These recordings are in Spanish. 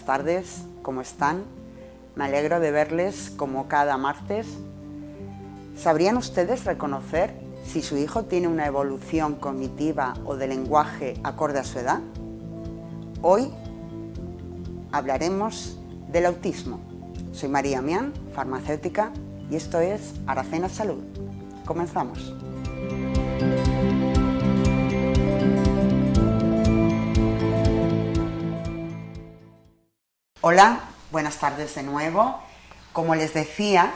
buenas tardes, ¿cómo están? Me alegro de verles como cada martes. ¿Sabrían ustedes reconocer si su hijo tiene una evolución cognitiva o de lenguaje acorde a su edad? Hoy hablaremos del autismo. Soy María Mián, farmacéutica, y esto es Aracena Salud. Comenzamos. Hola, buenas tardes de nuevo. Como les decía,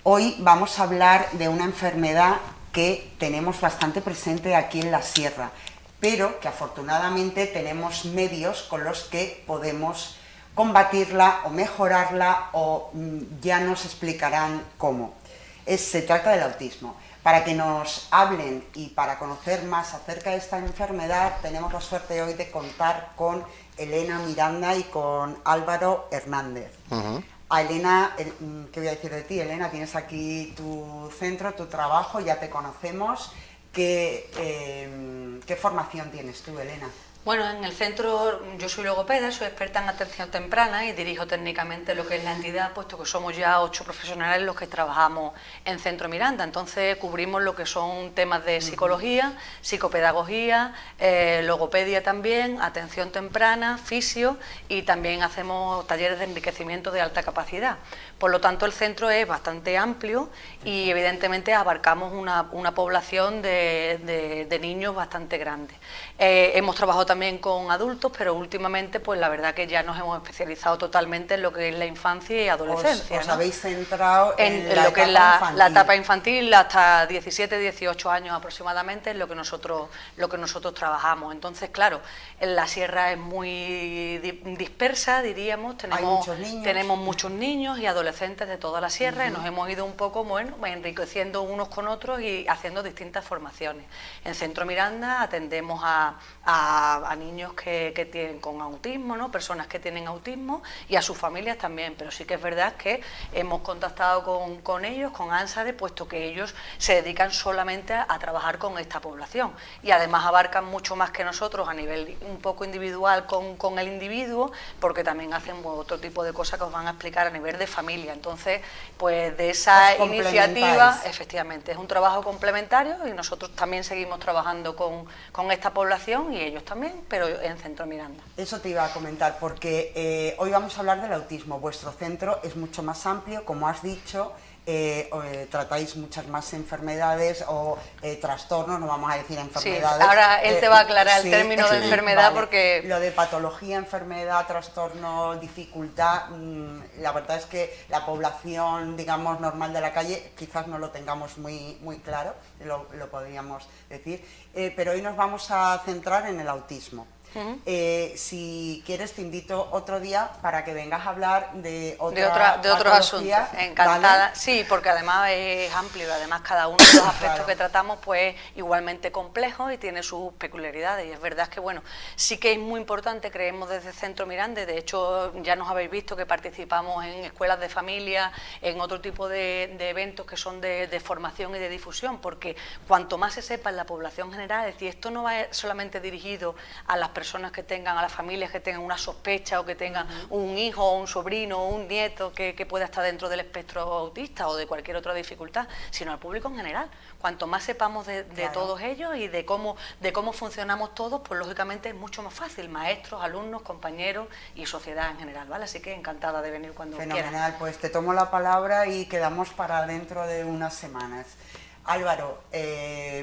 hoy vamos a hablar de una enfermedad que tenemos bastante presente aquí en la sierra, pero que afortunadamente tenemos medios con los que podemos combatirla o mejorarla, o ya nos explicarán cómo. Se trata del autismo. Para que nos hablen y para conocer más acerca de esta enfermedad, tenemos la suerte hoy de contar con Elena Miranda y con Álvaro Hernández. A Elena, ¿qué voy a decir de ti? Elena, tienes aquí tu centro, tu trabajo, ya te conocemos. ¿Qué formación tienes tú, Elena? Bueno, en el centro yo soy logopeda, soy experta en atención temprana y dirijo técnicamente lo que es la entidad, puesto que somos ya 8 profesionales los que trabajamos en Centro Miranda. Entonces cubrimos lo que son temas de psicología, psicopedagogía, logopedia también, atención temprana, fisio, y también hacemos talleres de enriquecimiento de alta capacidad. Por lo tanto, el centro es bastante amplio y evidentemente abarcamos una población de niños bastante grande. Hemos trabajado también con adultos, pero últimamente pues la verdad que ya nos hemos especializado totalmente en lo que es la infancia y adolescencia. Os habéis centrado en lo que es la etapa infantil hasta 17, 18 años aproximadamente, es lo que nosotros trabajamos. Entonces, claro, en la sierra es muy dispersa, diríamos, tenemos muchos niños y adolescentes de toda la sierra, y nos hemos ido un poco, bueno, enriqueciendo unos con otros y haciendo distintas formaciones. En Centro Miranda atendemos a niños que tienen con autismo, ¿no? Personas que tienen autismo, y a sus familias también, pero sí que es verdad que hemos contactado con ellos, con ANSADE, puesto que ellos se dedican solamente a trabajar con esta población, y además abarcan mucho más que nosotros a nivel un poco individual con el individuo, porque también hacen otro tipo de cosas que os van a explicar a nivel de familia. Entonces, pues de esa iniciativa, efectivamente, es un trabajo complementario, y nosotros también seguimos trabajando con esta población y ellos también, pero en Centro Miranda. Eso te iba a comentar, porque hoy vamos a hablar del autismo. Vuestro centro es mucho más amplio, como has dicho, tratáis muchas más enfermedades o trastornos, no vamos a decir enfermedades. Sí, ahora él te va a aclarar el término de enfermedad, vale, porque... Lo de patología, enfermedad, trastorno, dificultad, la verdad es que la población, digamos, normal de la calle quizás no lo tengamos muy claro, lo podríamos decir, pero hoy nos vamos a centrar en el autismo. Si quieres te invito otro día para que vengas a hablar de otros asuntos. Encantada, ¿vale? Sí, porque además es amplio, y además cada uno de los aspectos que tratamos pues igualmente complejo y tiene sus peculiaridades, y es verdad que bueno, sí que es muy importante, creemos desde Centro Miranda, de hecho ya nos habéis visto que participamos en escuelas de familia, en otro tipo de eventos que son de formación y de difusión, porque cuanto más se sepa en la población general, es decir, esto no va solamente dirigido a las personas que tengan, a las familias que tengan una sospecha o que tengan un hijo o un sobrino o un nieto que pueda estar dentro del espectro autista o de cualquier otra dificultad, sino al público en general. Cuanto más sepamos de todos ellos y de cómo funcionamos todos, pues lógicamente es mucho más fácil, maestros, alumnos, compañeros y sociedad en general, ¿vale? Así que encantada de venir cuando quieras. Fenomenal, pues te tomo la palabra y quedamos para dentro de unas semanas. Álvaro,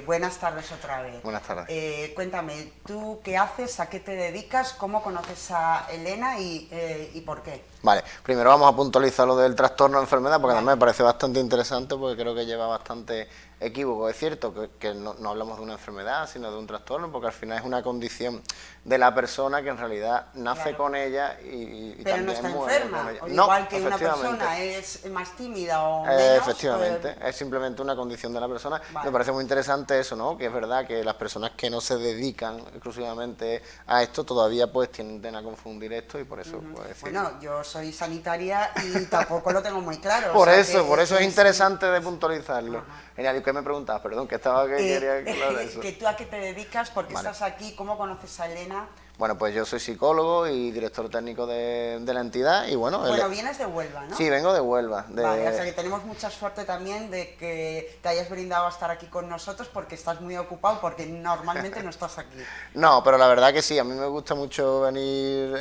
buenas tardes otra vez. Buenas tardes. Cuéntame, ¿tú qué haces, a qué te dedicas, cómo conoces a Elena y por qué? Vale, primero vamos a puntualizar lo del trastorno de enfermedad, porque además me parece bastante interesante, porque creo que lleva bastante equívoco. Es cierto que no hablamos de una enfermedad, sino de un trastorno, porque al final es una condición de la persona que en realidad nace con ella y pero también no está muere enferma, con ella. o igual que una persona es más tímida o menos. Efectivamente, es simplemente una condición de la persona. Me parece muy interesante eso, ¿no? Que es verdad que las personas que no se dedican exclusivamente a esto todavía pues tienden a confundir esto, y por eso pues, decir... Bueno, yo soy sanitaria y tampoco lo tengo muy claro. Por eso es interesante de puntualizarlo. Genial, ¿y qué me preguntabas? Perdón, que quería hablar de eso. Que tú a qué te dedicas, por qué estás aquí, cómo conoces a Elena. Bueno, pues yo soy psicólogo y director técnico de la entidad y bueno... Bueno, vienes de Huelva, ¿no? Sí, vengo de Huelva. Vale, o sea que tenemos mucha suerte también de que te hayas brindado a estar aquí con nosotros porque estás muy ocupado, porque normalmente no estás aquí. No, pero la verdad que sí, a mí me gusta mucho venir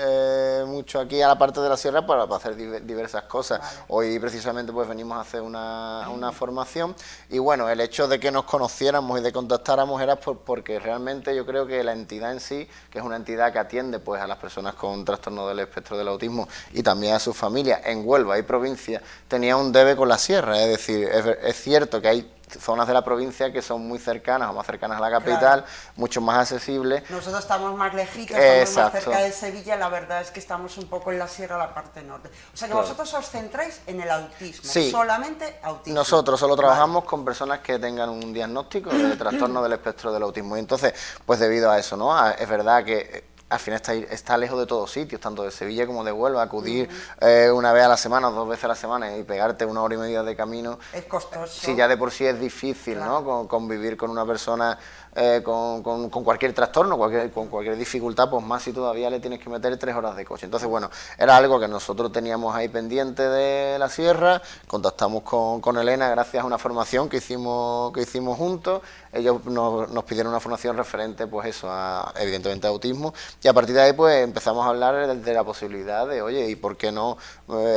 mucho aquí a la parte de la sierra para hacer diversas cosas. Vale. Hoy precisamente pues venimos a hacer una formación y bueno, el hecho de que nos conociéramos y de contactáramos era porque realmente yo creo que la entidad en sí, que es una entidad que atiende pues a las personas con trastorno del espectro del autismo y también a sus familias en Huelva y provincia, tenía un debe con la sierra, es decir, es cierto que hay zonas de la provincia que son muy cercanas o más cercanas a la capital, claro, mucho más accesibles. Nosotros estamos más lejitos, estamos más cerca de Sevilla, la verdad es que estamos un poco en la sierra, la parte norte. O sea que claro, vosotros os centráis en el autismo, sí, solamente autismo. Nosotros solo trabajamos con personas que tengan un diagnóstico de trastorno del espectro del autismo y entonces, pues debido a eso, ¿no? Es verdad que al final está lejos de todos sitios, tanto de Sevilla como de Huelva, acudir una vez a la semana o 2 veces a la semana y pegarte 1 hora y media de camino. Es costoso. Sí, ya de por sí es difícil, claro, ¿no? Convivir con una persona con cualquier trastorno, con cualquier dificultad, pues más si todavía le tienes que meter 3 horas de coche. Entonces, bueno, era algo que nosotros teníamos ahí pendiente de la sierra, contactamos con Elena gracias a una formación que hicimos juntos. Ellos nos pidieron una formación referente, pues eso, evidentemente a autismo, y a partir de ahí pues empezamos a hablar de la posibilidad de, oye, ¿y por qué no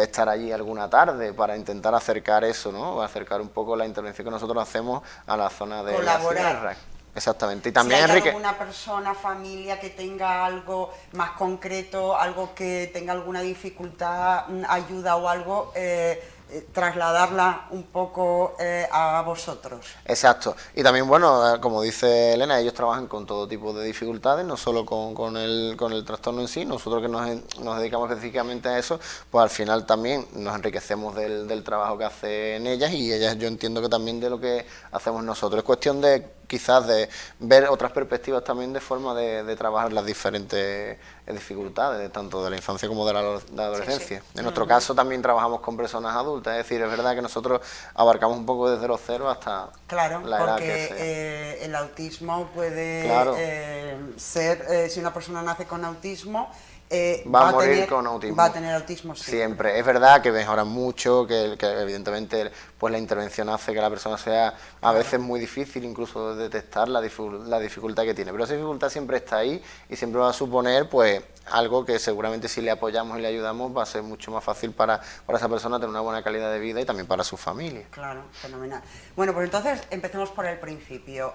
estar allí alguna tarde para intentar acercar eso, ¿no? Acercar un poco la intervención que nosotros hacemos a la zona de la sierra. Exactamente. Y también, si hay alguna persona, familia que tenga algo más concreto, algo que tenga alguna dificultad, ayuda o algo, trasladarla un poco a vosotros. Exacto. Y también, bueno, como dice Elena, ellos trabajan con todo tipo de dificultades, no solo con el trastorno en sí. Nosotros que nos dedicamos específicamente a eso, pues al final también nos enriquecemos del trabajo que hacen ellas y ellas, yo entiendo que también de lo que hacemos nosotros. Es cuestión de quizás de ver otras perspectivas también de forma de trabajar las diferentes dificultades, tanto de la infancia como de la adolescencia. Sí, sí. En nuestro caso también trabajamos con personas adultas, es decir, es verdad que nosotros abarcamos un poco desde los 0 hasta claro, la edad que sea. Porque el autismo puede claro, ser, si una persona nace con autismo, va a morir con autismo. Va a tener autismo siempre. Es verdad que mejora mucho, que evidentemente pues la intervención hace que la persona sea a veces muy difícil incluso de detectar la dificultad que tiene. Pero esa dificultad siempre está ahí y siempre va a suponer pues algo que seguramente si le apoyamos y le ayudamos va a ser mucho más fácil para esa persona tener una buena calidad de vida y también para su familia. Claro, fenomenal. Bueno, pues entonces empecemos por el principio.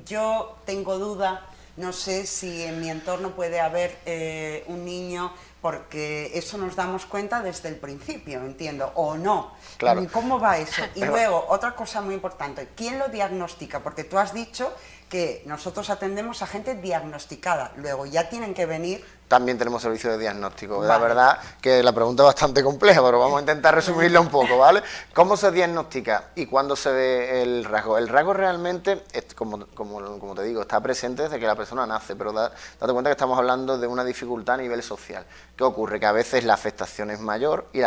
Yo tengo duda. No sé si en mi entorno puede haber un niño, porque eso nos damos cuenta desde el principio, entiendo, o no. Claro. ¿Cómo va eso? Y luego, otra cosa muy importante, ¿quién lo diagnostica? Porque tú has dicho que nosotros atendemos a gente diagnosticada, luego ya tienen que venir... También tenemos servicio de diagnóstico. Vale. La verdad que la pregunta es bastante compleja, pero vamos a intentar resumirla un poco, ¿vale? ¿Cómo se diagnostica y cuándo se ve el rasgo? El rasgo realmente, como te digo, está presente desde que la persona nace, pero date cuenta que estamos hablando de una dificultad a nivel social. ¿Qué ocurre? Que a veces la afectación es mayor y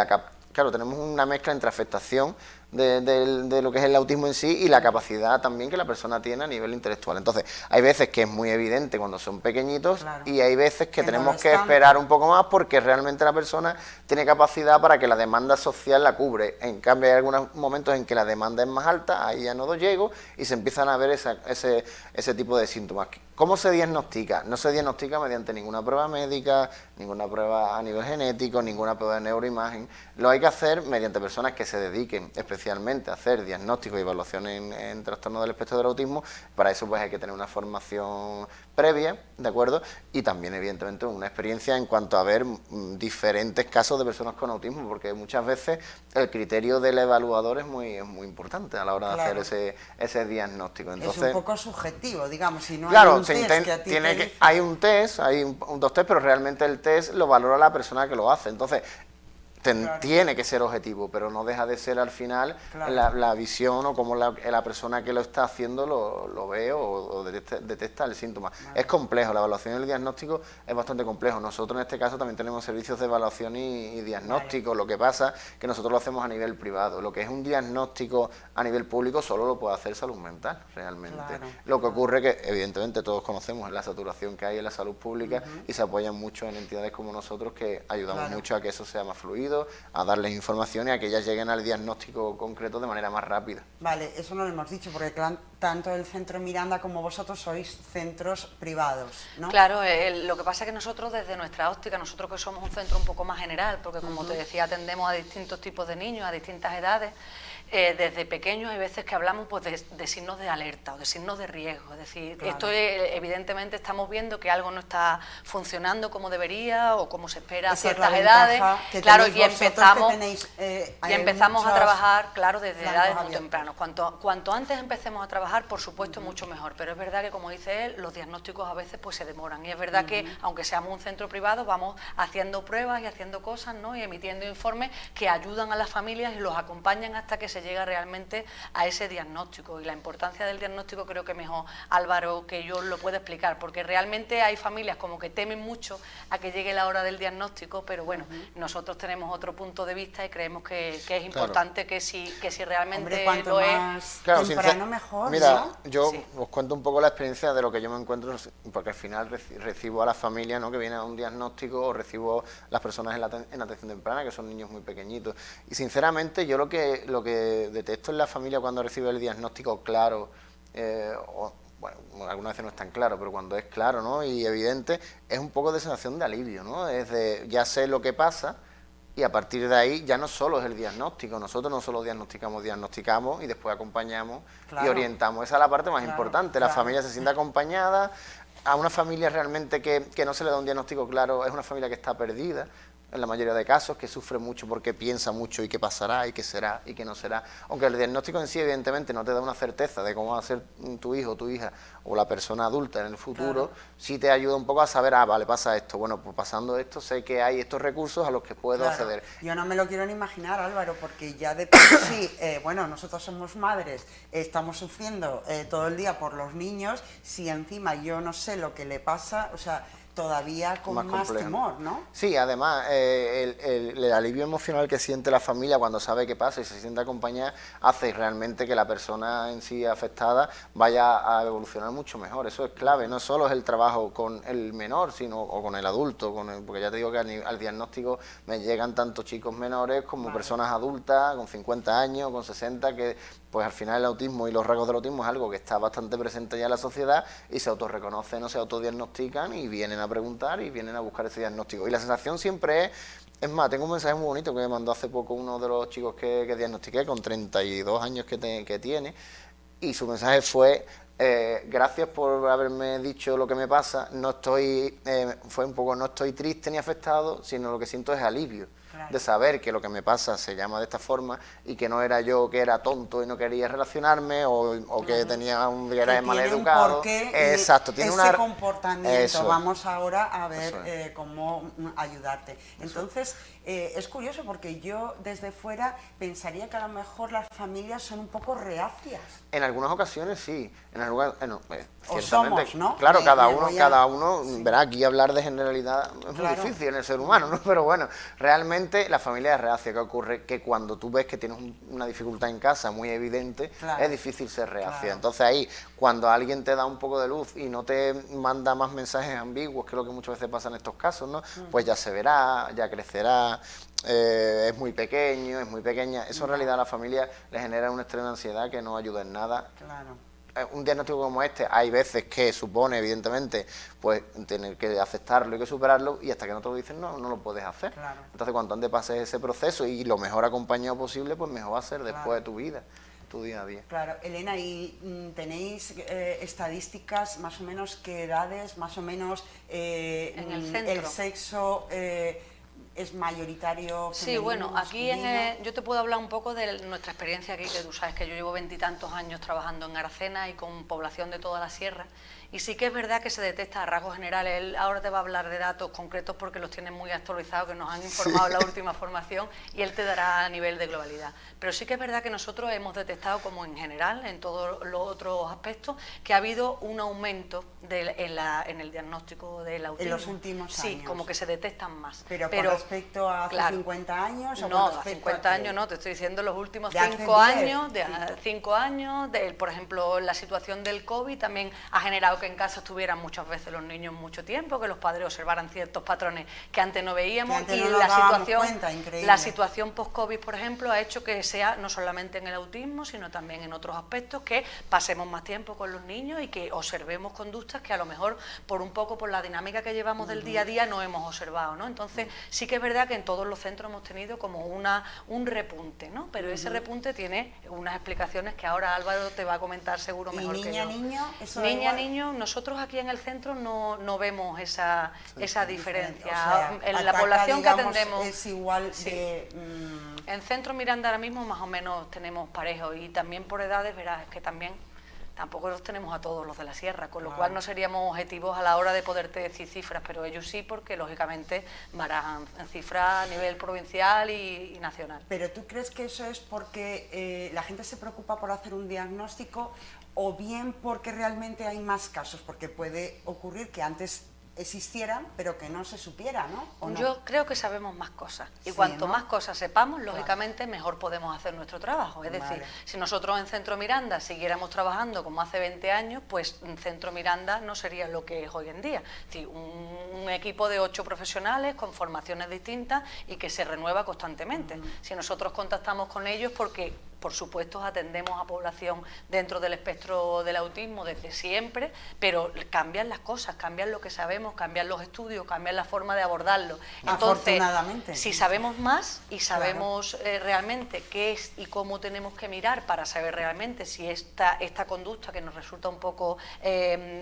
claro, tenemos una mezcla entre afectación de lo que es el autismo en sí y la capacidad también que la persona tiene a nivel intelectual. Entonces, hay veces que es muy evidente cuando son pequeñitos, claro, y hay veces que tenemos que esperar un poco más porque realmente la persona tiene capacidad para que la demanda social la cubre. En cambio, hay algunos momentos en que la demanda es más alta, ahí ya no llego y se empiezan a ver ese tipo de síntomas. ¿Cómo se diagnostica? No se diagnostica mediante ninguna prueba médica, ninguna prueba a nivel genético, ninguna prueba de neuroimagen. Lo hay que hacer mediante personas que se dediquen especialmente a hacer diagnóstico y evaluación en trastorno del espectro del autismo. Para eso pues hay que tener una formación previa, ¿de acuerdo? Y también evidentemente una experiencia en cuanto a ver diferentes casos de personas con autismo, porque muchas veces el criterio del evaluador es muy importante a la hora de claro, hacer ese diagnóstico. Entonces, es un poco subjetivo, digamos, si no claro, hay un test que hay un test, hay dos test, pero realmente el test lo valora la persona que lo hace. Entonces, tiene que ser objetivo, pero no deja de ser al final la visión o cómo la persona que lo está haciendo lo ve o detecta el síntoma. Es complejo, la evaluación y el diagnóstico es bastante complejo. Nosotros en este caso también tenemos servicios de evaluación y diagnóstico. Lo que pasa es que nosotros lo hacemos a nivel privado. Lo que es un diagnóstico a nivel público solo lo puede hacer salud mental, realmente. Lo que ocurre que, evidentemente, todos conocemos la saturación que hay en la salud pública y se apoyan mucho en entidades como nosotros que ayudamos mucho a que eso sea más fluido, a darles información y a que ellas lleguen al diagnóstico concreto de manera más rápida. Vale, eso no lo hemos dicho, porque tanto el Centro Miranda como vosotros sois centros privados, ¿no? Claro, lo que pasa es que nosotros desde nuestra óptica, nosotros que somos un centro un poco más general, porque como te decía, atendemos a distintos tipos de niños, a distintas edades, desde pequeños hay veces que hablamos pues, de signos de alerta o de signos de riesgo. Es decir, esto evidentemente estamos viendo que algo no está funcionando como debería o como se espera a ciertas edades. Claro, y empezamos a trabajar, claro, desde edades muy tempranas. Cuanto antes empecemos a trabajar, por supuesto, mucho mejor. Pero es verdad que, como dice él, los diagnósticos a veces pues se demoran. Y es verdad que, aunque seamos un centro privado, vamos haciendo pruebas y haciendo cosas, ¿no? Y emitiendo informes que ayudan a las familias y los acompañan hasta que se llega realmente a ese diagnóstico. Y la importancia del diagnóstico creo que mejor Álvaro que yo lo puede explicar, porque realmente hay familias como que temen mucho a que llegue la hora del diagnóstico, pero bueno, nosotros tenemos otro punto de vista y creemos que es importante que si realmente lo es... Claro, temprano mejor, mira, ¿no? yo os cuento un poco la experiencia de lo que yo me encuentro, porque al final recibo a la familia, ¿no?, que viene a un diagnóstico, o recibo las personas en atención temprana, que son niños muy pequeñitos, y sinceramente yo lo que detecto en la familia cuando recibe el diagnóstico claro, bueno, algunas veces no es tan claro, pero cuando es claro, ¿no?, y evidente, es un poco de sensación de alivio, ¿no? Es de, ya sé lo que pasa, y a partir de ahí ya no solo es el diagnóstico, nosotros no solo diagnosticamos y después acompañamos y orientamos. Esa es la parte más importante, la familia se siente acompañada. A una familia realmente que no se le da un diagnóstico claro, es una familia que está perdida, en la mayoría de casos, que sufre mucho porque piensa mucho y qué pasará y qué será y qué no será. Aunque el diagnóstico en sí evidentemente no te da una certeza de cómo va a ser tu hijo, tu hija o la persona adulta en el futuro, sí te ayuda un poco a saber, vale, pasa esto, bueno, pues pasando esto sé que hay estos recursos a los que puedo acceder. Yo no me lo quiero ni imaginar, Álvaro, porque ya de por sí, bueno, nosotros somos madres, estamos sufriendo todo el día por los niños, si encima yo no sé lo que le pasa, o sea, todavía con más temor, ¿no? Sí, además, el alivio emocional que siente la familia cuando sabe qué pasa y se siente acompañada hace realmente que la persona en sí afectada vaya a evolucionar mucho mejor. Eso es clave, no solo es el trabajo con el menor, sino o con el adulto, porque ya te digo que al diagnóstico me llegan tanto chicos menores como personas adultas con 50 años, con 60, que pues al final el autismo y los rasgos del autismo es algo que está bastante presente ya en la sociedad y se autorreconocen o se autodiagnostican y vienen a preguntar y vienen a buscar ese diagnóstico. Y la sensación siempre es más, tengo un mensaje muy bonito que me mandó hace poco uno de los chicos que diagnostiqué con 32 años que tiene, y su mensaje fue: gracias por haberme dicho lo que me pasa, no estoy triste ni afectado, sino lo que siento es alivio. De saber que lo que me pasa se llama de esta forma y que no era yo que era tonto y no quería relacionarme o que tenía que era mal educado. Exacto, tiene ese comportamiento. Vamos ahora a ver cómo ayudarte. Entonces, es curioso porque yo desde fuera pensaría que a lo mejor las familias son un poco reacias. En algunas ocasiones sí, o somos, ¿no? Claro, cada uno, verá, aquí hablar de generalidad es muy difícil en el ser humano, ¿no? Pero bueno, realmente la familia es reacia. ¿Qué ocurre? Que cuando tú ves que tienes una dificultad en casa muy evidente, es difícil ser reacia. Entonces ahí, cuando alguien te da un poco de luz y no te manda más mensajes ambiguos, que es lo que muchas veces pasa en estos casos, ¿no? Pues ya se verá, ya crecerá, es muy pequeño, es muy pequeña. Eso en realidad a la familia le genera un estrés de ansiedad que no ayuda en nada. Un diagnóstico como este, hay veces que supone, evidentemente, pues tener que aceptarlo y que superarlo, y hasta que no te lo dicen, no lo puedes hacer. Entonces, cuanto antes pases ese proceso y lo mejor acompañado posible, pues mejor va a ser después de tu vida, tu día a día. Claro, Elena, ¿y tenéis estadísticas más o menos qué edades, más o menos en el centro, el sexo, es mayoritario femenino? Sí, bueno, aquí masculino? yo te puedo hablar un poco de nuestra experiencia aquí, que tú sabes que yo llevo 20 y tantos años trabajando en Aracena y con población de toda la sierra, y sí que es verdad que se detecta a rasgos generales. Él ahora te va a hablar de datos concretos porque los tiene muy actualizados, que nos han informado en la última formación, y él te dará a nivel de globalidad. Pero sí que es verdad que nosotros hemos detectado, como en general, en todos los otros aspectos, que ha habido un aumento en el diagnóstico del autismo. En los últimos años. Sí, como que se detectan más. ¿Pero con respecto a hace claro, 50 años? ¿O no, con hace respecto 50 a años no, te estoy diciendo los últimos de hace 5 años, 10, de 5 años, por ejemplo, la situación del COVID también ha generado que en casa estuvieran muchas veces los niños mucho tiempo, que los padres observaran ciertos patrones que antes no veíamos, antes y no nos dábamos cuenta, increíble. la situación post-COVID, por ejemplo, ha hecho que sea no solamente en el autismo, sino también en otros aspectos, que pasemos más tiempo con los niños y que observemos conductas que a lo mejor por la dinámica que llevamos del día a día no hemos observado, ¿no? Entonces sí que es verdad que en todos los centros hemos tenido como un repunte, ¿no? Pero ese repunte tiene unas explicaciones que ahora Álvaro te va a comentar seguro mejor que yo. Niño, eso niña, niño, nosotros aquí en el centro no vemos esa diferencia. O sea, en la población que atendemos es igual sí. de... En Centro Miranda ahora mismo más o menos tenemos parejos, y también por edades, verás, es que tampoco los tenemos a todos los de la sierra, con lo cual no seríamos objetivos a la hora de poderte decir cifras, pero ellos sí, porque lógicamente barajan en cifras a nivel provincial y nacional. ¿Pero tú crees que eso es porque la gente se preocupa por hacer un diagnóstico, o bien porque realmente hay más casos? Porque puede ocurrir que antes existieran, pero que no se supiera, ¿no? ¿O no? Yo creo que sabemos más cosas, y Sí, cuanto ¿no? más cosas sepamos, lógicamente mejor podemos hacer nuestro trabajo. Es decir, si nosotros en Centro Miranda siguiéramos trabajando como hace 20 años, pues en Centro Miranda no sería lo que es hoy en día. Es decir, un equipo de 8 profesionales con formaciones distintas y que se renueva constantemente. Si nosotros contactamos con ellos, porque por supuesto atendemos a población dentro del espectro del autismo desde siempre, pero cambian las cosas, cambian lo que sabemos, cambian los estudios, cambian la forma de abordarlo. Entonces, si sabemos más y sabemos realmente qué es y cómo tenemos que mirar para saber realmente si esta conducta que nos resulta un poco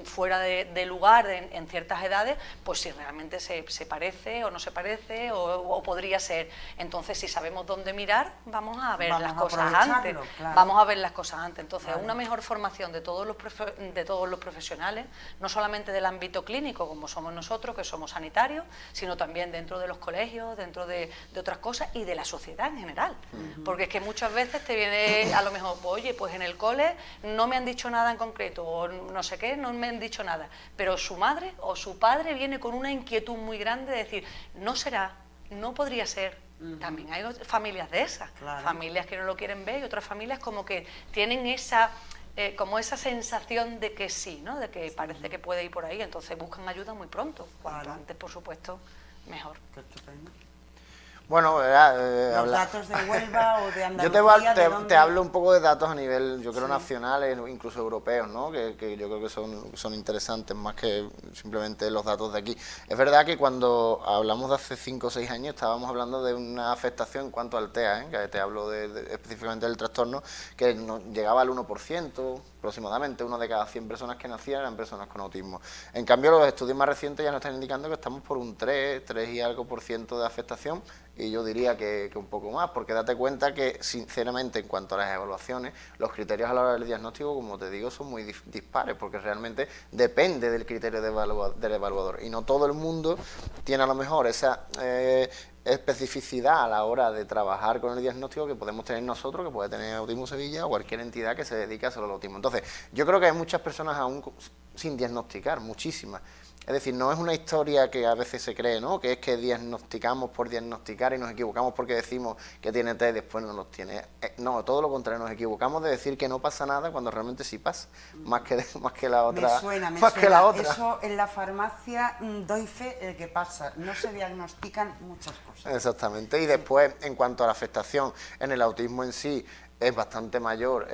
fuera de lugar en ciertas edades, pues si realmente se parece o no se parece o podría ser. Entonces, si sabemos dónde mirar, vamos a ver las cosas antes. Claro. Vamos a ver las cosas antes. Entonces, una mejor formación de todos los profesionales, no solamente del ámbito clínico, como somos nosotros, que somos sanitarios, sino también dentro de los colegios, dentro de otras cosas, y de la sociedad en general. Porque es que muchas veces te viene a lo mejor, oye, pues en el cole no me han dicho nada en concreto, o no sé qué, no me han dicho nada, pero su madre o su padre viene con una inquietud muy grande de decir, no será, no podría ser. También hay familias de esas, familias que no lo quieren ver, y otras familias como que tienen esa sensación de que sí, ¿no? De que parece que puede ir por ahí, entonces buscan ayuda muy pronto, cuanto antes, por supuesto, mejor. Qué estupendo. Bueno, los datos de Huelva o de Andalucía. Yo te hablo un poco de datos a nivel, yo creo, nacionales, incluso europeos, ¿no? Que yo creo que son interesantes más que simplemente los datos de aquí. Es verdad que cuando hablamos de hace 5 o 6 años estábamos hablando de una afectación en cuanto al TEA, que te hablo específicamente del trastorno, que llegaba al 1%, aproximadamente 1 de cada 100 personas que nacían eran personas con autismo. En cambio, los estudios más recientes ya nos están indicando que estamos por un 3 y algo por ciento de afectación, y yo diría que un poco más, porque date cuenta que, sinceramente, en cuanto a las evaluaciones, los criterios a la hora del diagnóstico, como te digo, son muy dispares, porque realmente depende del criterio del evaluador, y no todo el mundo tiene a lo mejor esa especificidad a la hora de trabajar con el diagnóstico que podemos tener nosotros, que puede tener Autismo Sevilla o cualquier entidad que se dedique solo al autismo. Entonces, yo creo que hay muchas personas aún sin diagnosticar, muchísimas. Es decir, no es una historia que a veces se cree, ¿no? Que es que diagnosticamos por diagnosticar y nos equivocamos porque decimos que tiene TEA y después no los tiene. No, todo lo contrario, nos equivocamos de decir que no pasa nada cuando realmente sí pasa, más que la otra. Me suena. Que la otra. Eso en la farmacia doy fe de que pasa, no se diagnostican muchas cosas. Exactamente, y después, en cuanto a la afectación en el autismo en sí, es bastante mayor,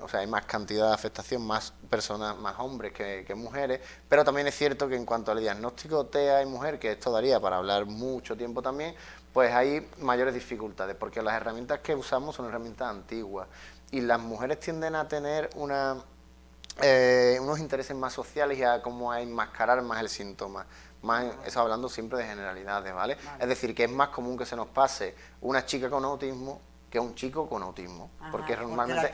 o sea, hay más cantidad de afectación, más personas, más hombres que mujeres, pero también es cierto que en cuanto al diagnóstico TEA y mujer, que esto daría para hablar mucho tiempo también, pues hay mayores dificultades, porque las herramientas que usamos son herramientas antiguas, y las mujeres tienden a tener unos intereses más sociales y a como a enmascarar más el síntoma, eso hablando siempre de generalidades, ¿vale? Es decir, que es más común que se nos pase una chica con autismo que un chico con autismo, porque normalmente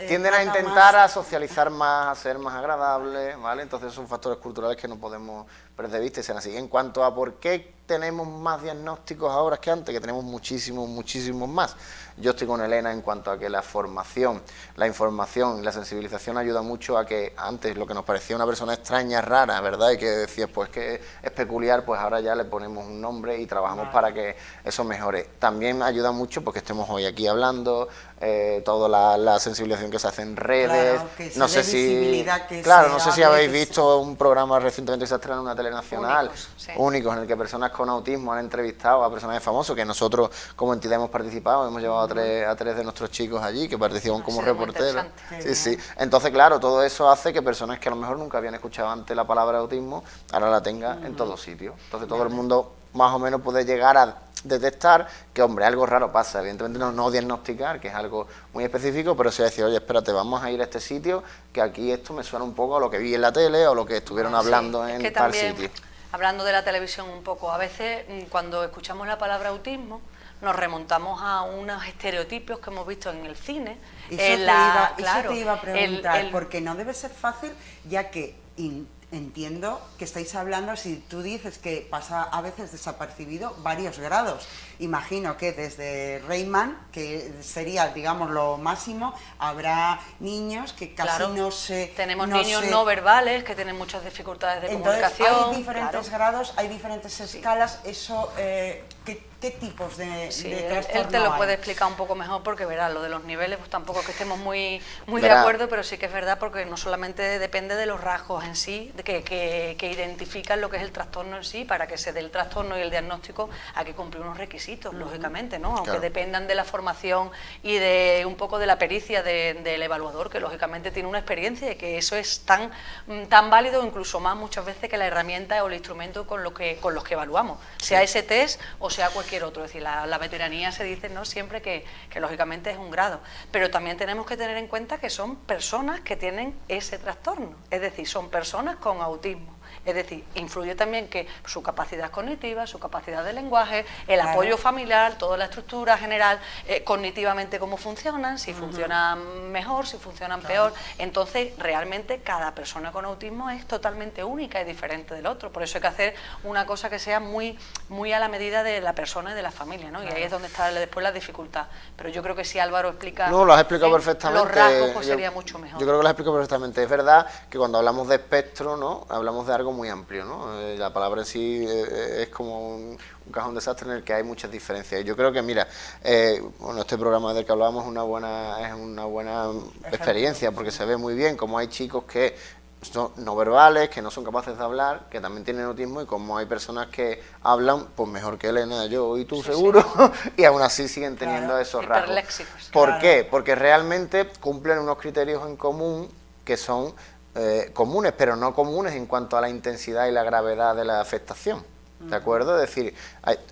tienden a intentar a socializar más, a ser más agradables, ¿vale? Entonces son factores culturales que no podemos perder de vista y sean así. En cuanto a por qué tenemos más diagnósticos ahora que antes, que tenemos muchísimos más. Yo estoy con Elena en cuanto a que la formación, la información y la sensibilización ayuda mucho a que antes lo que nos parecía una persona extraña, rara, ¿verdad? Y que decías, pues que es peculiar, pues ahora ya le ponemos un nombre y trabajamos para que eso mejore. También ayuda mucho porque estemos hoy aquí hablando, toda la sensibilización que se hace en redes, no sé si habéis visto un programa recientemente que se ha estrenado en una telenacional, Únicos, en el que personas con autismo han entrevistado a personajes famosos, que nosotros como entidad hemos participado, hemos llevado a tres de nuestros chicos allí que participan como reporteros. Sí. Entonces, claro, todo eso hace que personas que a lo mejor nunca habían escuchado antes la palabra autismo, ahora la tengan en todos sitios. Entonces todo el mundo más o menos puede llegar a detectar que, hombre, algo raro pasa. Evidentemente no diagnosticar, que es algo muy específico, pero sí decir, oye, espérate, vamos a ir a este sitio, que aquí esto me suena un poco a lo que vi en la tele o lo que estuvieron hablando en tal sitio. Hablando de la televisión un poco, a veces cuando escuchamos la palabra autismo nos remontamos a unos estereotipos que hemos visto en el cine. Eso te iba a preguntar, porque no debe ser fácil, ya que entiendo que estáis hablando, si tú dices que pasa a veces desapercibido, varios grados. Imagino que desde Rayman, que sería, digamos, lo máximo, habrá niños que casi no se... Tenemos niños no verbales que tienen muchas dificultades de comunicación. Hay diferentes grados, hay diferentes escalas, eso... ¿Qué tipos de trastorno él te lo puede explicar un poco mejor, porque verás, lo de los niveles pues tampoco es que estemos muy de acuerdo, pero sí que es verdad, porque no solamente depende de los rasgos en sí, que identifican lo que es el trastorno en sí. Para que se dé el trastorno y el diagnóstico hay que cumplir unos requisitos, lógicamente, ¿no? Aunque dependan de la formación y de un poco de la pericia del evaluador, que lógicamente tiene una experiencia, y que eso es tan válido, incluso más muchas veces, que la herramienta o el instrumento con los que evaluamos, sea ese test o sea cualquier otro. Es decir, la veteranía se dice, ¿no?, siempre que lógicamente es un grado, pero también tenemos que tener en cuenta que son personas que tienen ese trastorno, es decir, son personas con autismo. Es decir, influye también que su capacidad cognitiva, su capacidad de lenguaje, el apoyo familiar, toda la estructura general, cognitivamente cómo funcionan, si funcionan mejor, si funcionan peor. Entonces, realmente cada persona con autismo es totalmente única y diferente del otro. Por eso hay que hacer una cosa que sea muy a la medida de la persona y de la familia, ¿no? Y ahí es donde está después la dificultad. Pero yo creo que si Álvaro explica... No, lo has explicado perfectamente. Los rasgos, pues sería mucho mejor. Yo creo que lo has explicado perfectamente. Es verdad que cuando hablamos de espectro, ¿no?, hablamos de algo muy amplio, ¿no? La palabra en sí es como un cajón desastre en el que hay muchas diferencias. Yo creo que, mira, bueno, este programa del que hablábamos es una buena experiencia, porque se ve muy bien cómo hay chicos que son no verbales, que no son capaces de hablar, que también tienen autismo, y como hay personas que hablan pues mejor que Elena, yo y tú seguro, y aún así siguen teniendo esos rasgos. ¿Por qué? Porque realmente cumplen unos criterios en común que son comunes, pero no comunes en cuanto a la intensidad y la gravedad de la afectación. ¿De acuerdo? Es decir,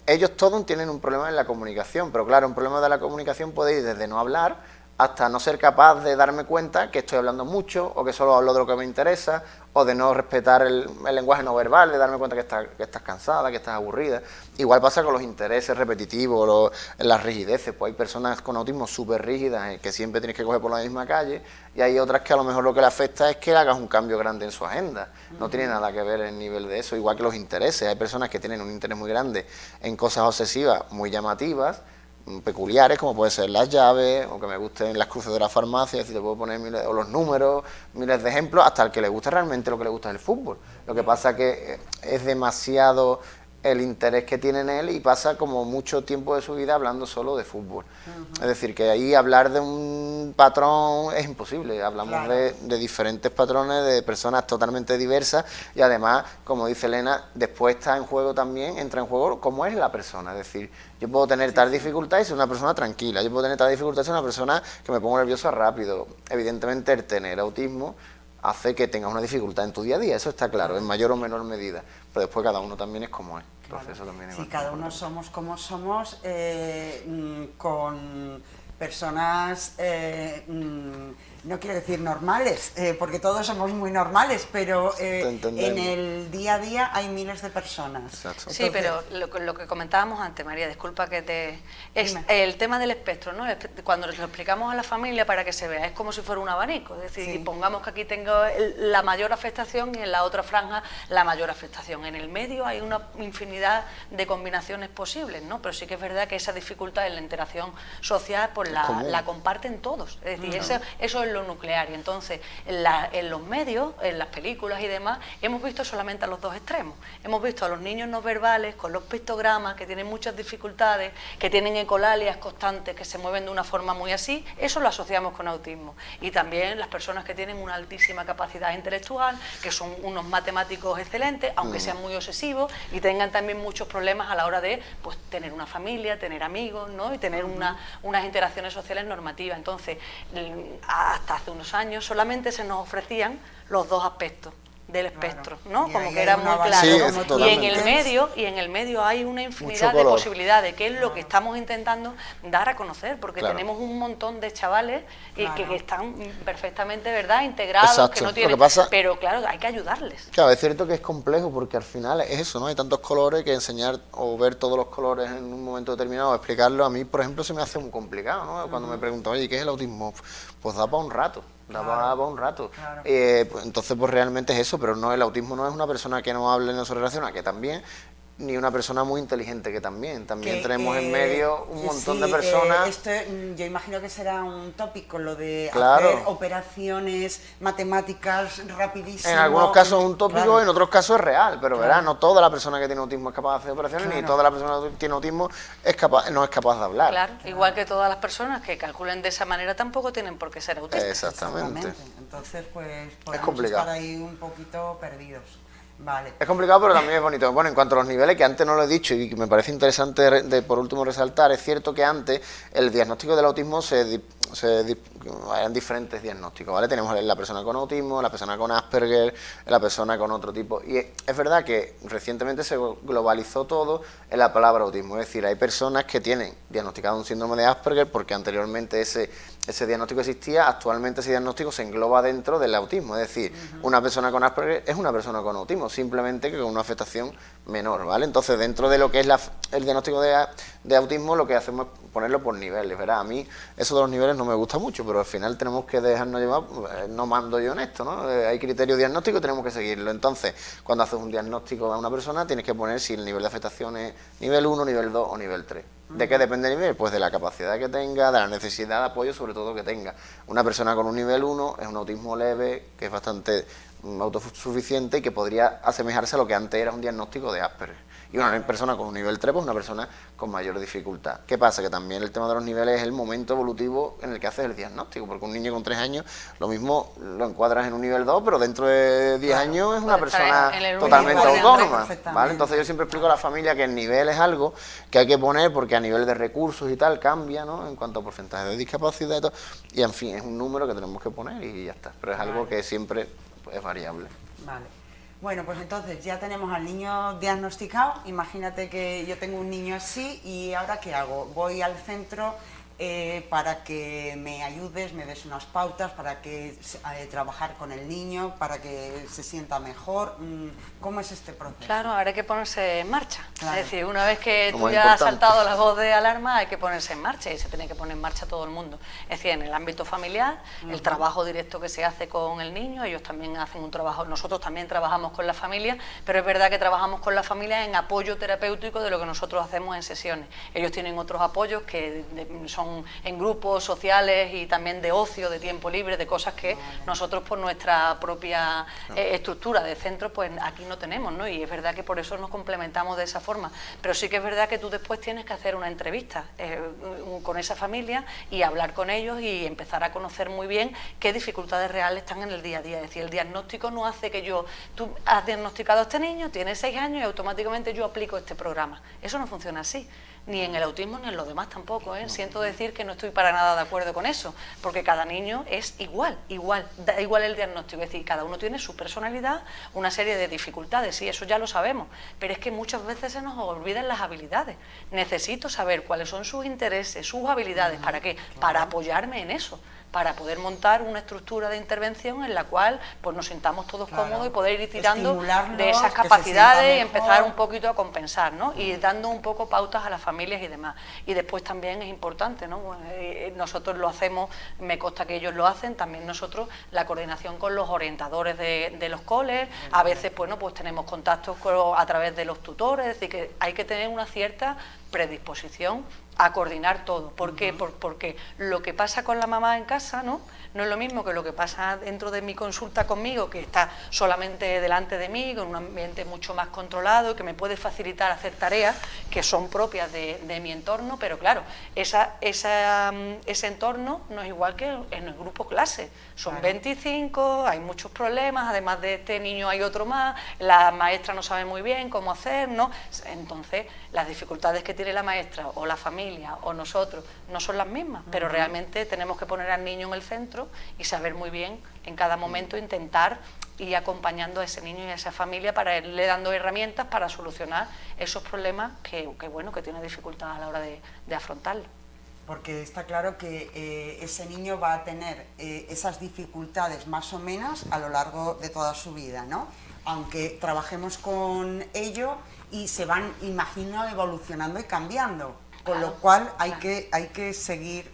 ellos todos tienen un problema en la comunicación, pero claro, un problema de la comunicación puede ir desde no hablar hasta no ser capaz de darme cuenta que estoy hablando mucho, o que solo hablo de lo que me interesa, o de no respetar el lenguaje no verbal, de darme cuenta que estás cansada, que estás aburrida. Igual pasa con los intereses repetitivos, las rigideces. Pues hay personas con autismo súper rígidas, que siempre tienes que coger por la misma calle, y hay otras que a lo mejor lo que le afecta es que hagas un cambio grande en su agenda. No tiene nada que ver el nivel de eso, igual que los intereses. Hay personas que tienen un interés muy grande en cosas obsesivas muy llamativas, peculiares, como puede ser las llaves, o que me gusten las cruces de la farmacia, es decir, te puedo poner o los números, miles de ejemplos, hasta el que le gusta realmente lo que le gusta es el fútbol. Lo que pasa es que es demasiado el interés que tiene en él, y pasa como mucho tiempo de su vida hablando solo de fútbol. Es decir, que ahí hablar de un patrón es imposible. Hablamos de diferentes patrones, de personas totalmente diversas, y además, como dice Elena, después entra en juego cómo es la persona. Es decir, yo puedo tener tal dificultad y ser una persona tranquila, yo puedo tener tal dificultad y ser una persona que me pongo nerviosa rápido. Evidentemente, el tener autismo hace que tengas una dificultad en tu día a día, eso está claro, en mayor o menor medida, pero después cada uno también es como es. Entonces, eso también es cada uno somos como somos, con personas, no quiero decir normales, porque todos somos muy normales, pero en el día a día hay miles de personas. Exacto. Sí, pero lo que comentábamos antes, María, disculpa que te... Es el tema del espectro, ¿no? Cuando lo explicamos a la familia para que se vea, es como si fuera un abanico, es decir, pongamos que aquí tengo la mayor afectación y en la otra franja la mayor afectación. En el medio hay una infinidad de combinaciones posibles, ¿no? Pero sí que es verdad que esa dificultad en la interacción social pues la comparten todos, es decir, eso es lo nuclear. Y entonces en los medios, en las películas y demás, hemos visto solamente a los dos extremos. Hemos visto a los niños no verbales con los pictogramas, que tienen muchas dificultades, que tienen ecolalias constantes, que se mueven de una forma muy así, eso lo asociamos con autismo. Y también las personas que tienen una altísima capacidad intelectual, que son unos matemáticos excelentes, aunque sean muy obsesivos y tengan también muchos problemas a la hora de pues tener una familia, tener amigos, ¿no? Y tener unas interacciones sociales normativas. Entonces, hasta hace unos años solamente se nos ofrecían los dos aspectos del espectro, ¿no? Como que era muy claro. Sí, y en el medio hay una infinidad de posibilidades, que es lo que estamos intentando dar a conocer, porque tenemos un montón de chavales que están perfectamente, ¿verdad?, integrados, que no tienen, pero claro, hay que ayudarles. Claro, es cierto que es complejo, porque al final es eso, ¿no? Hay tantos colores que enseñar o ver todos los colores en un momento determinado o explicarlo, a mí, por ejemplo, se me hace muy complicado, ¿no? Cuando me preguntan, oye, ¿qué es el autismo? Pues da para un rato. Para un rato. Pues entonces, pues realmente es eso, pero no, el autismo no es una persona que no hable, no se relaciona, que también, ni una persona muy inteligente, que también tenemos en medio un montón de personas. Esto, yo imagino que será un tópico, lo de hacer operaciones matemáticas rapidísimo. En algunos casos es un tópico, en otros casos es real, pero verá, no toda la persona que tiene autismo es capaz de hacer operaciones, ni toda la persona que tiene autismo no es capaz de hablar. Claro, igual que todas las personas que calculen de esa manera tampoco tienen por qué ser autistas. Exactamente. Entonces, pues podemos es complicado. estar ahí un poquito perdidos. Vale. Es complicado, pero también es bonito. Bueno, en cuanto a los niveles, que antes no lo he dicho y que me parece interesante por último resaltar, es cierto que antes el diagnóstico del autismo eran diferentes diagnósticos, ¿vale? Tenemos la persona con autismo, la persona con Asperger, la persona con otro tipo. Y es verdad que recientemente se globalizó todo en la palabra autismo. Es decir, hay personas que tienen diagnosticado un síndrome de Asperger porque anteriormente ese diagnóstico existía, actualmente ese diagnóstico se engloba dentro del autismo. Es decir, una persona con Asperger es una persona con autismo, simplemente que con una afectación menor, ¿vale? Entonces, dentro de lo que es el diagnóstico de autismo, lo que hacemos es ponerlo por niveles, ¿verdad? A mí eso de los niveles no me gusta mucho, pero al final tenemos que dejarnos llevar, no mando yo en esto, ¿no? Hay criterio diagnóstico y tenemos que seguirlo. Entonces, cuando haces un diagnóstico a una persona, tienes que poner si el nivel de afectación es nivel 1, nivel 2 o nivel 3. ¿De qué depende el nivel? Pues de la capacidad que tenga, de la necesidad de apoyo, sobre todo que tenga. Una persona con un nivel 1 es un autismo leve, que es bastante autosuficiente y que podría asemejarse a lo que antes era un diagnóstico de Asperger. Y una persona con un nivel 3, pues una persona con mayor dificultad. ¿Qué pasa? Que también el tema de los niveles es el momento evolutivo en el que haces el diagnóstico, porque un niño con 3 años, lo mismo lo encuadras en un nivel 2, pero dentro de 10 años es una persona totalmente autónoma, ¿vale? Entonces yo siempre explico a la familia que el nivel es algo que hay que poner porque a nivel de recursos y tal cambia, ¿no? En cuanto a porcentaje de discapacidad y todo, y en fin, es un número que tenemos que poner y ya está, pero es algo que siempre es variable. Vale. Bueno, pues entonces ya tenemos al niño diagnosticado. Imagínate que yo tengo un niño así y ahora ¿qué hago? Voy al centro para que me ayudes, me des unas pautas, para que trabajar con el niño, para que se sienta mejor. ¿Cómo es este proceso? Claro, ahora hay que ponerse en marcha. Claro. Es decir, una vez que tú ya has saltado la voz de alarma, hay que ponerse en marcha y se tiene que poner en marcha todo el mundo. Es decir, en el ámbito familiar, el trabajo directo que se hace con el niño, ellos también hacen un trabajo, nosotros también trabajamos con la familia, pero es verdad que trabajamos con la familia en apoyo terapéutico de lo que nosotros hacemos en sesiones. Ellos tienen otros apoyos que son en grupos sociales y también de ocio, de tiempo libre, de cosas que nosotros por nuestra propia estructura de centro, pues aquí no tenemos, ¿no? Y es verdad que por eso nos complementamos de esa forma, pero sí que es verdad que tú después tienes que hacer una entrevista con esa familia y hablar con ellos y empezar a conocer muy bien qué dificultades reales están en el día a día. Es decir, el diagnóstico no hace que tú has diagnosticado a este niño, tiene 6 años y automáticamente yo aplico este programa. Eso no funciona así. ni en el autismo ni en los demás tampoco, ¿eh? Siento decir que no estoy para nada de acuerdo con eso, porque cada niño es igual, da igual el diagnóstico, es decir, cada uno tiene su personalidad, una serie de dificultades, sí, eso ya lo sabemos, pero es que muchas veces se nos olvidan las habilidades. Necesito saber cuáles son sus intereses, sus habilidades, ¿para qué? Para apoyarme en eso, para poder montar una estructura de intervención en la cual pues nos sintamos todos cómodos y poder ir tirando de esas capacidades y empezar un poquito a compensar, ¿no? Y dando un poco pautas a las familias y demás. Y después también es importante, ¿no? Nosotros lo hacemos, me consta que ellos lo hacen, también nosotros la coordinación con los orientadores de los coles, a veces bueno, pues tenemos contactos a través de los tutores, es decir, que hay que tener una cierta predisposición a coordinar todo. ¿Por qué? Porque lo que pasa con la mamá en casa, ¿no? No es lo mismo que lo que pasa dentro de mi consulta conmigo, que está solamente delante de mí, con un ambiente mucho más controlado y que me puede facilitar hacer tareas que son propias de mi entorno, pero claro, ese entorno no es igual que en el grupo clase. Son 25, hay muchos problemas, además de este niño hay otro más, la maestra no sabe muy bien cómo hacer, ¿no? Entonces, las dificultades que tiene la maestra o la familia o nosotros no son las mismas, pero realmente tenemos que poner al niño en el centro y saber muy bien en cada momento intentar ir acompañando a ese niño y a esa familia para irle dando herramientas para solucionar esos problemas que bueno, que tiene dificultad a la hora de afrontarlo. Porque está claro que ese niño va a tener esas dificultades más o menos a lo largo de toda su vida, ¿no? Aunque trabajemos con ello y se van, imagino, evolucionando y cambiando, con lo cual hay que seguir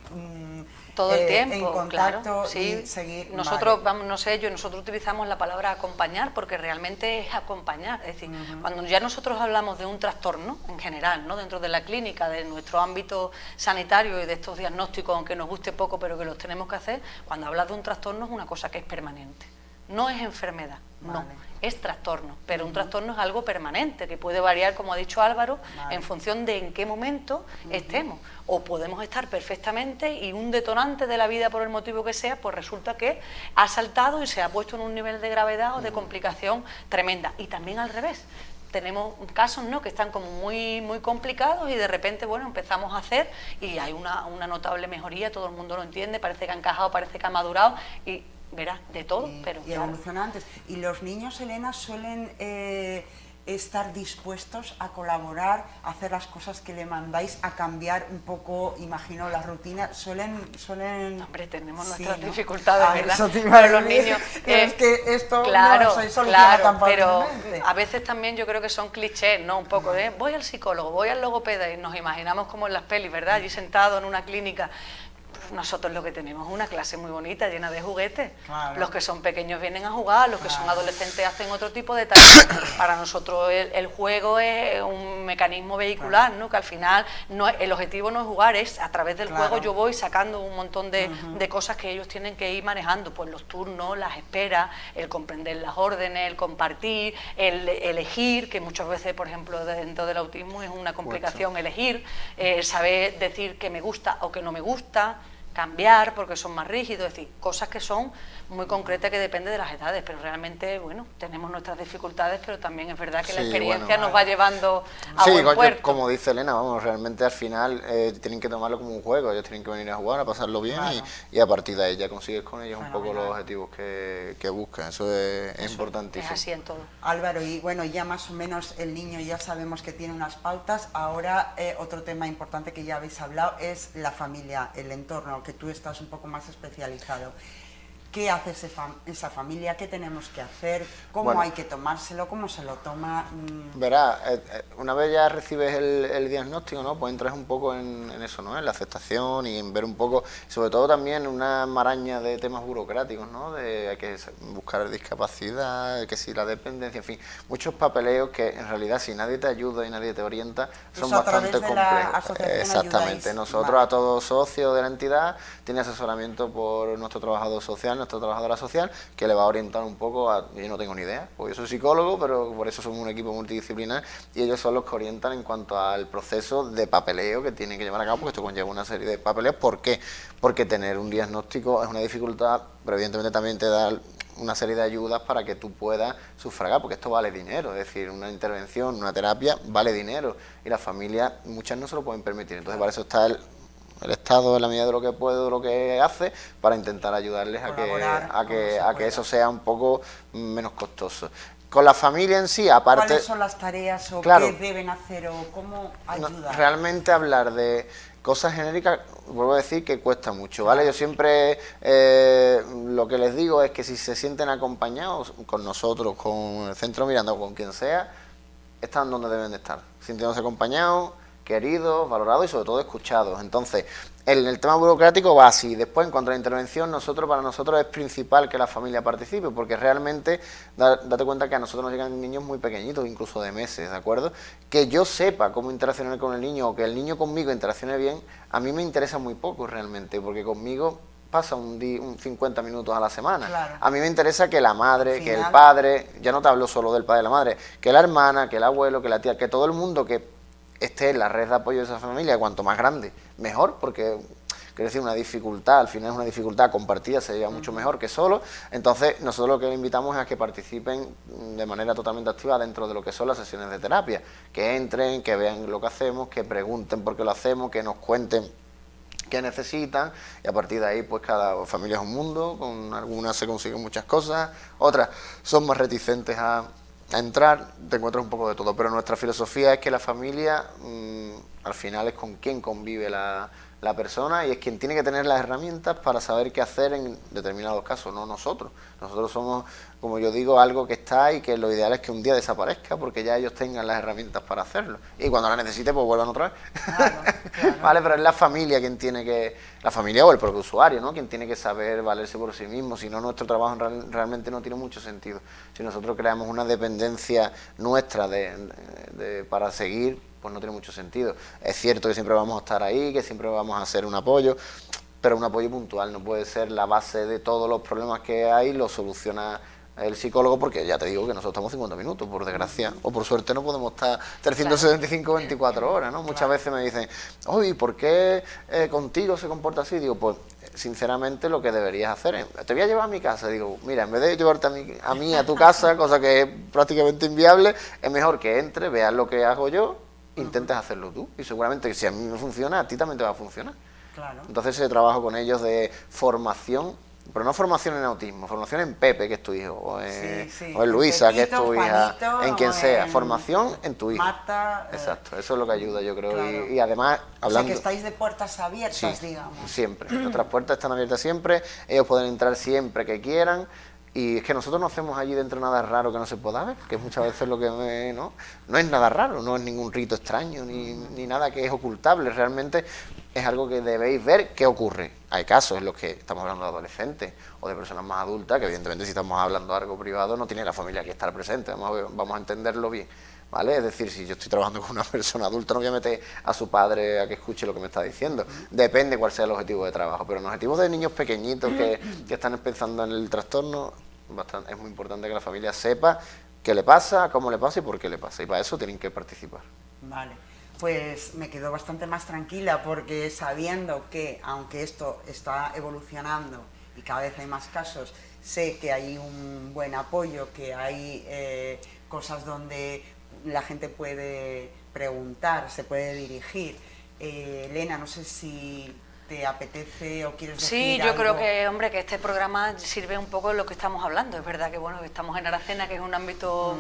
todo el tiempo, en contacto, claro, sí. Y seguir. Nosotros, vamos, no sé, nosotros utilizamos la palabra acompañar porque realmente es acompañar, es decir, cuando ya nosotros hablamos de un trastorno en general, ¿no? Dentro de la clínica, de nuestro ámbito sanitario y de estos diagnósticos, aunque nos guste poco, pero que los tenemos que hacer, cuando hablas de un trastorno es una cosa que es permanente, no es enfermedad, no. Es trastorno, pero un trastorno es algo permanente, que puede variar, como ha dicho Álvaro, en función de en qué momento estemos. O podemos estar perfectamente y un detonante de la vida, por el motivo que sea, pues resulta que ha saltado y se ha puesto en un nivel de gravedad o de complicación tremenda. Y también al revés. Tenemos casos, ¿no?, que están como muy complicados y de repente, bueno, empezamos a hacer y hay una notable mejoría, todo el mundo lo entiende, parece que ha encajado, parece que ha madurado y verás, de todo, pero y evolucionantes. Y los niños, Elena, suelen estar dispuestos a colaborar, a hacer las cosas que le mandáis, a cambiar un poco, imagino, la rutina. Suelen... Hombre, tenemos sí, nuestras ¿no? dificultades, ¿verdad? Eso te iba a pero los decir. niños... es que esto claro, no se soluciona tan pero fácilmente. a veces también yo creo que son clichés, ¿no? Un poco de, voy al psicólogo, voy al logopeda, y nos imaginamos como en las pelis, ¿verdad? Allí sentado en una clínica. Nosotros lo que tenemos es una clase muy bonita, llena de juguetes. Claro. Los que son pequeños vienen a jugar, los que son adolescentes hacen otro tipo de tareas. Para nosotros el juego es un mecanismo vehicular, ¿no? Que al final el objetivo no es jugar, es a través del juego yo voy sacando un montón de cosas que ellos tienen que ir manejando, pues los turnos, las esperas, el comprender las órdenes, el compartir, el elegir, que muchas veces, por ejemplo, dentro del autismo es una complicación elegir, saber decir que me gusta o que no me gusta, cambiar porque son más rígidos, es decir, cosas que son muy concretas que dependen de las edades, pero realmente, bueno, tenemos nuestras dificultades, pero también es verdad que la experiencia nos va llevando a buen puerto. Como dice Elena, vamos, realmente al final tienen que tomarlo como un juego, ellos tienen que venir a jugar, a pasarlo bien y a partir de ahí ya consigues con ellos un poco los objetivos que buscan, eso es importantísimo. Es así en todo. Álvaro, y bueno, ya más o menos el niño ya sabemos que tiene unas pautas, ahora otro tema importante que ya habéis hablado es la familia, el entorno, que tú estás un poco más especializado. ¿Qué hace esa familia? ¿Qué tenemos que hacer? ¿Cómo hay que tomárselo? ¿Cómo se lo toma? Verás, una vez ya recibes el diagnóstico, ¿no? Pues entras un poco en eso, ¿no? En la aceptación y en ver un poco, sobre todo también una maraña de temas burocráticos, ¿no? De hay que buscar discapacidad, que si la dependencia, en fin, muchos papeleos que en realidad si nadie te ayuda y nadie te orienta son bastante complejos. Exactamente. Nosotros a todo socio de la entidad tiene asesoramiento por nuestro trabajador social, nuestra trabajadora social, que le va a orientar un poco a... Yo no tengo ni idea, porque yo soy psicólogo, pero por eso somos un equipo multidisciplinar y ellos son los que orientan en cuanto al proceso de papeleo que tienen que llevar a cabo, porque esto conlleva una serie de papeleos. ¿Por qué? Porque tener un diagnóstico es una dificultad, pero evidentemente también te da una serie de ayudas para que tú puedas sufragar, porque esto vale dinero, es decir, una intervención, una terapia vale dinero y las familias, muchas no se lo pueden permitir, entonces para eso está el Estado en la medida de lo que puede, de lo que hace, para intentar ayudarles a que eso sea un poco menos costoso. Con la familia en sí, aparte... ¿Cuáles son las tareas o claro, qué deben hacer o cómo ayudar? No, realmente hablar de cosas genéricas, vuelvo a decir que cuesta mucho, ¿vale? Yo siempre lo que les digo es que si se sienten acompañados con nosotros, con el Centro Miranda o con quien sea, están donde deben de estar, sintiéndose acompañados, queridos, valorados y sobre todo escuchados. Entonces, el tema burocrático va así. Después, en cuanto a la intervención, para nosotros es principal que la familia participe, porque realmente, date cuenta que a nosotros nos llegan niños muy pequeñitos, incluso de meses, ¿de acuerdo? Que yo sepa cómo interaccionar con el niño o que el niño conmigo interaccione bien, a mí me interesa muy poco realmente, porque conmigo pasa un 50 minutos a la semana. Claro. A mí me interesa que la madre, que el padre, ya no te hablo solo del padre y la madre, que la hermana, que el abuelo, que la tía, que todo el mundo que esté en la red de apoyo de esa familia, cuanto más grande, mejor, porque quiero decir, una dificultad, al final es una dificultad compartida, sería mucho mejor que solo. Entonces, nosotros lo que les invitamos es a que participen de manera totalmente activa dentro de lo que son las sesiones de terapia, que entren, que vean lo que hacemos, que pregunten por qué lo hacemos, que nos cuenten qué necesitan, y a partir de ahí pues cada familia es un mundo, con algunas se consiguen muchas cosas, otras son más reticentes a entrar, te encuentras un poco de todo, pero nuestra filosofía es que la familia al final es con quien convive la persona y es quien tiene que tener las herramientas para saber qué hacer en determinados casos, no nosotros. Nosotros somos, como yo digo, algo que está y que lo ideal es que un día desaparezca porque ya ellos tengan las herramientas para hacerlo. Y cuando la necesite, pues vuelvan otra vez. Claro, claro. Vale, pero es la familia quien tiene que, la familia o el propio usuario, ¿no? Quien tiene que saber valerse por sí mismo, si no nuestro trabajo realmente no tiene mucho sentido. Si nosotros creamos una dependencia nuestra para seguir, pues no tiene mucho sentido. Es cierto que siempre vamos a estar ahí, que siempre vamos a hacer un apoyo, pero un apoyo puntual, no puede ser la base de todos los problemas que hay, lo soluciona el psicólogo, porque ya te digo que nosotros estamos 50 minutos, por desgracia, o por suerte no podemos estar 375, 24 horas, ¿no? Muchas veces me dicen, oye, ¿por qué contigo se comporta así? Digo, pues sinceramente lo que deberías hacer es, te voy a llevar a mi casa, digo, mira, en vez de llevarte a tu casa, cosa que es prácticamente inviable, es mejor que entres, veas lo que hago yo, intentes hacerlo tú, y seguramente que si a mí me funciona, a ti también te va a funcionar. Claro. Entonces trabajo con ellos de formación, pero no formación en autismo, formación en Pepe, que es tu hijo, o en Luisa, Pepito, que es tu hija, Juanito, en quien sea, formación en tu hijo. Marta, exacto, eso es lo que ayuda, yo creo, claro. y además, hablando... O sea, que estáis de puertas abiertas, sí, digamos. Siempre, nuestras puertas están abiertas siempre, ellos pueden entrar siempre que quieran. Y es que nosotros no hacemos allí dentro nada raro que no se pueda ver, que muchas veces lo que no es nada raro, no es ningún rito extraño, ni nada que es ocultable, realmente es algo que debéis ver qué ocurre. Hay casos en los que estamos hablando de adolescentes o de personas más adultas, que evidentemente si estamos hablando de algo privado no tiene la familia que estar presente, vamos a entenderlo bien, ¿vale? Es decir, si yo estoy trabajando con una persona adulta no voy a meter a su padre a que escuche lo que me está diciendo, depende cuál sea el objetivo de trabajo, pero en objetivos de niños pequeñitos que están pensando en el trastorno, es muy importante que la familia sepa qué le pasa, cómo le pasa y por qué le pasa, y para eso tienen que participar. Vale, pues me quedo bastante más tranquila porque sabiendo que aunque esto está evolucionando y cada vez hay más casos, sé que hay un buen apoyo, que hay cosas donde la gente puede preguntar, se puede dirigir. Elena, no sé si te apetece o quieres decir Sí, yo algo. creo que, hombre, que este programa sirve un poco de lo que estamos hablando. Es verdad que, bueno, que estamos en Aracena, que es un ámbito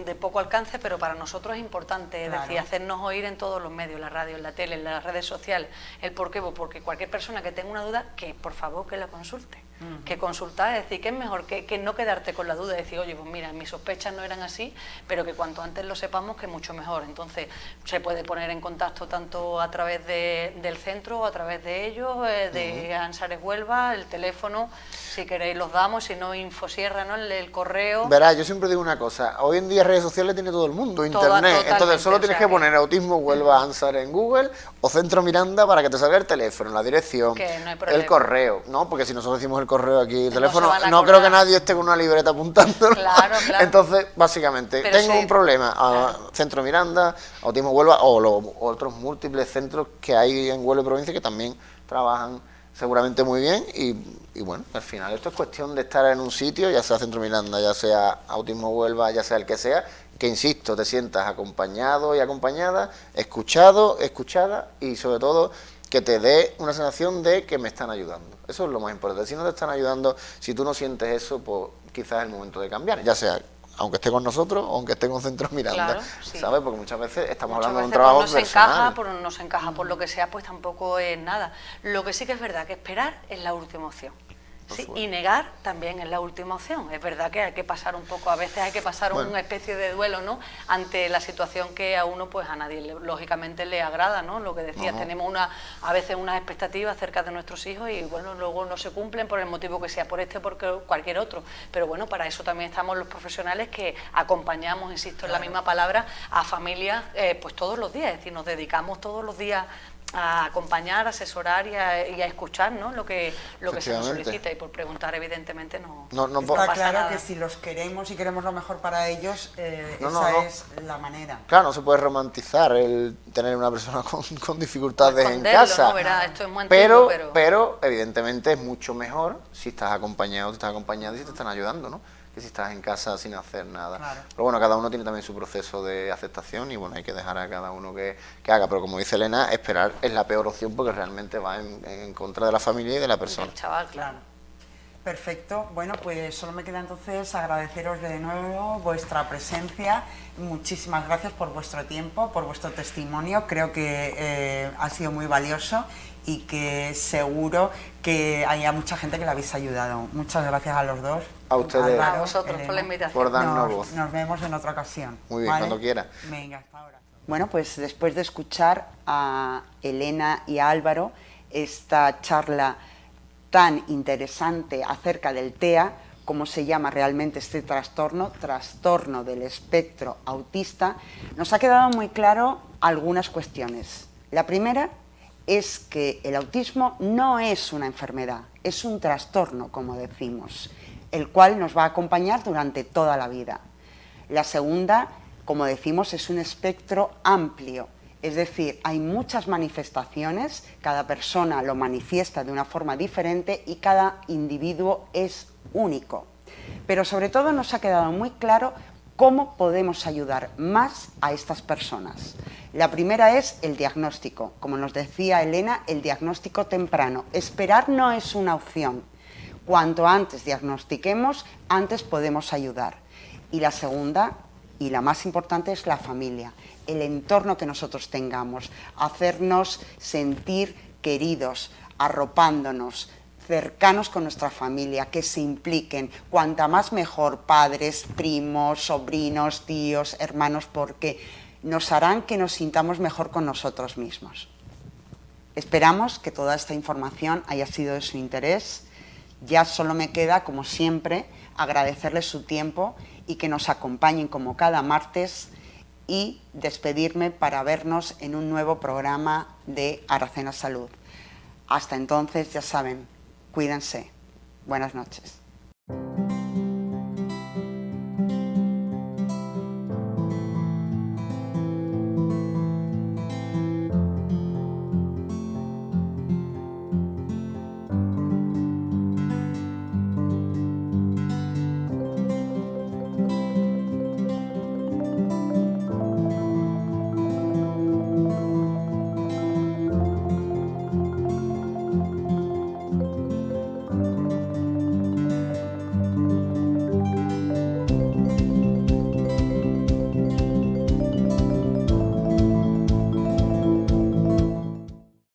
de poco alcance, pero para nosotros es importante, es decir, hacernos oír en todos los medios, la radio, en la tele, en las redes sociales. ¿El por qué? Porque cualquier persona que tenga una duda, que por favor que la consulte. Que consultar, es decir, que es mejor que no quedarte con la duda, decir, oye, pues mira, mis sospechas no eran así, pero que cuanto antes lo sepamos, que mucho mejor. Entonces, se puede poner en contacto tanto a través del centro o a través de ellos, de Ansares Huelva, el teléfono, si queréis los damos, si no, Infosierra, ¿no? El correo. Verás, yo siempre digo una cosa, hoy en día redes sociales tiene todo el mundo, internet, entonces solo tienes que poner Autismo Huelva Ansares en Google o Centro Miranda para que te salga el teléfono, la dirección, no el correo, ¿no? Porque si nosotros decimos el correo aquí, el teléfono, no creo que nadie esté con una libreta apuntándolo. Claro. Entonces, básicamente, tengo un problema, Centro Miranda, Autismo Huelva o otros múltiples centros que hay en Huelva y provincia que también trabajan seguramente muy bien y bueno, al final esto es cuestión de estar en un sitio, ya sea Centro Miranda, ya sea Autismo Huelva, ya sea el que sea, que insisto, te sientas acompañado y acompañada, escuchado, escuchada y sobre todo que te dé una sensación de que me están ayudando. Eso es lo más importante. Si no te están ayudando, si tú no sientes eso, pues quizás es el momento de cambiar, ya sea aunque esté con nosotros o aunque esté con Centro Miranda, claro, sí. ¿sabes? Porque muchas veces estamos Muchas hablando de un veces, trabajo pues, personal. no se encaja por lo que sea, pues tampoco es nada. Lo que sí que es verdad que esperar es la última opción. Sí, y negar también es la última opción. Es verdad que hay que pasar un poco, a veces hay que pasar una especie de duelo, ¿no? Ante la situación que a uno, pues a nadie, lógicamente, le agrada, ¿no? Lo que decías, tenemos a veces unas expectativas acerca de nuestros hijos y, bueno, luego no se cumplen por el motivo que sea, por este o por cualquier otro. Pero, bueno, para eso también estamos los profesionales que acompañamos, insisto en la misma palabra, a familias, pues todos los días. Es decir, nos dedicamos todos los días a acompañar, a asesorar y a escuchar, ¿no? lo que se nos solicita, y por preguntar evidentemente no Está pasa claro nada. que si los queremos y queremos lo mejor para ellos, es la manera. Claro, no se puede romantizar el tener una persona con dificultades en casa, ¿no? Verá, esto es muy antiguo, pero evidentemente es mucho mejor si estás acompañado, si estás acompañado y si te están ayudando, ¿no? Que si estás en casa sin hacer nada. Claro. Pero bueno, cada uno tiene también su proceso de aceptación y bueno, hay que dejar a cada uno que haga. Pero como dice Elena, esperar es la peor opción porque realmente va en contra de la familia y de la persona. El chaval, claro. Perfecto. Bueno, pues solo me queda entonces agradeceros de nuevo vuestra presencia. Muchísimas gracias por vuestro tiempo, por vuestro testimonio. Creo que ha sido muy valioso y que seguro que haya mucha gente que le habéis ayudado. Muchas gracias a los dos. A ustedes. Álvaro, A vosotros, Elena, por la invitación. Por darnos voz. Nos vemos en otra ocasión. Muy bien, ¿vale? cuando quiera. Venga, hasta ahora. Bueno, pues después de escuchar a Elena y a Álvaro, esta charla tan interesante acerca del TEA, como se llama realmente este trastorno del espectro autista, nos ha quedado muy claro algunas cuestiones. La primera es que el autismo no es una enfermedad, es un trastorno, como decimos, el cual nos va a acompañar durante toda la vida. La segunda, como decimos, es un espectro amplio, es decir, hay muchas manifestaciones, cada persona lo manifiesta de una forma diferente y cada individuo es único. Pero sobre todo nos ha quedado muy claro cómo podemos ayudar más a estas personas. La primera es el diagnóstico. Como nos decía Elena, el diagnóstico temprano. Esperar no es una opción. Cuanto antes diagnostiquemos, antes podemos ayudar. Y la segunda, y la más importante, es la familia, el entorno que nosotros tengamos, hacernos sentir queridos, arropándonos, cercanos con nuestra familia, que se impliquen, cuanta más mejor, padres, primos, sobrinos, tíos, hermanos, porque nos harán que nos sintamos mejor con nosotros mismos. Esperamos que toda esta información haya sido de su interés. Ya solo me queda, como siempre, agradecerles su tiempo y que nos acompañen como cada martes y despedirme para vernos en un nuevo programa de Aracena Salud. Hasta entonces, ya saben, cuídense. Buenas noches.